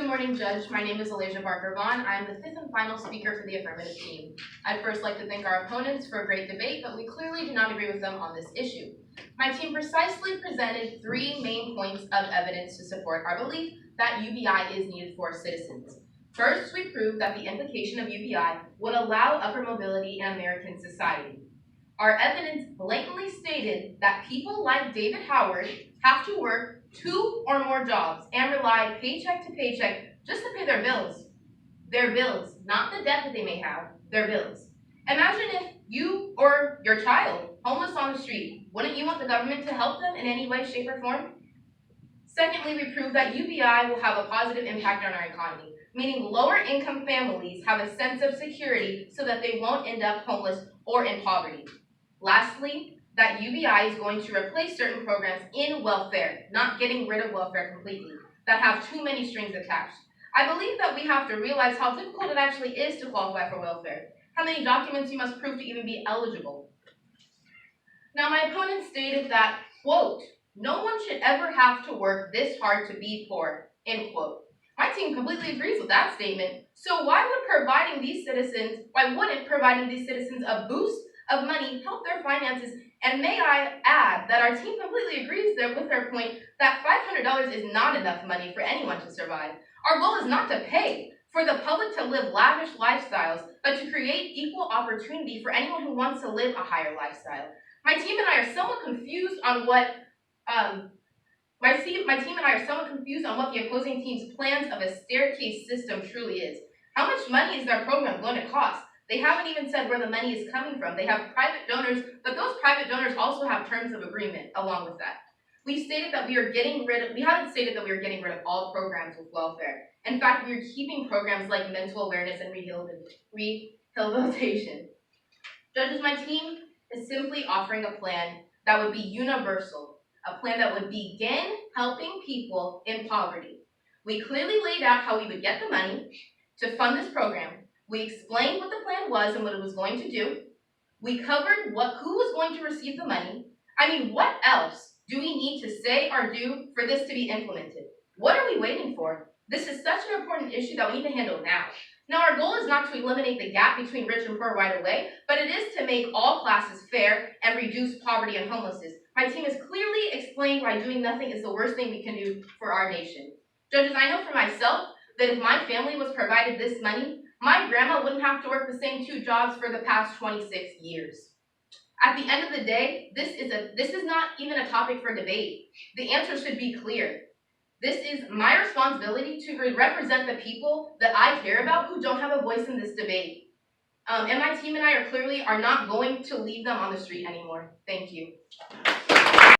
morning, Judge. My name is Alaysia Vaughn. I am the fifth and final speaker for the affirmative team. I'd first like to thank our opponents for a great debate, but we clearly do not agree with them on this issue. My team precisely presented three main points of evidence to support our belief that UBI is needed for citizens. First, we proved that the implication of UBI would allow upper mobility in American society. Our evidence blatantly stated that people like David Howard have to work 2 or more jobs and rely paycheck to paycheck just to pay their bills. Their bills, not the debt that they may have, their bills. Imagine if you or your child, homeless on the street, wouldn't you want the government to help them in any way, shape, or form? Secondly, we proved that UBI will have a positive impact on our economy, meaning lower income families have a sense of security so that they won't end up homeless or in poverty. Lastly, that UBI is going to replace certain programs in welfare, not getting rid of welfare completely, that have too many strings attached. I believe that we have to realize how difficult it actually is to qualify for welfare, how many documents you must prove to even be eligible. Now, my opponent stated that, quote, "No one should ever have to work this hard to be poor," end quote. My team completely agrees with that statement. So why wouldn't providing these citizens a boost of money help their finances? And may I add that our team completely agrees with their point that $500 is not enough money for anyone to survive. Our goal is not to pay for the public to live lavish lifestyles, but to create equal opportunity for anyone who wants to live a higher lifestyle. My team and I are somewhat confused on what the opposing team's plans of a staircase system truly is. How much money is their program going to cost? They haven't even said where the money is coming from. They have private donors, but those private donors also have terms of agreement along with that. We haven't stated that we are getting rid of all programs with welfare. In fact, we are keeping programs like mental awareness and rehabilitation. Judges, my team is simply offering a plan that would be universal, a plan that would begin helping people in poverty. We clearly laid out how we would get the money to fund this program. We explained what the plan was and what it was going to do. We covered who was going to receive the money. What else do we need to say or do for this to be implemented? What are we waiting for? This is such an important issue that we need to handle now. Now, our goal is not to eliminate the gap between rich and poor right away, but it is to make all classes fair and reduce poverty and homelessness. My team has clearly explained why doing nothing is the worst thing we can do for our nation. Judges, I know for myself that if my family was provided this money, my grandma wouldn't have to work the same 2 jobs for the past 26 years. At the end of the day, this is not even a topic for debate. The answer should be clear. This is my responsibility to represent the people that I care about who don't have a voice in this debate. And my team and I are not going to leave them on the street anymore. Thank you.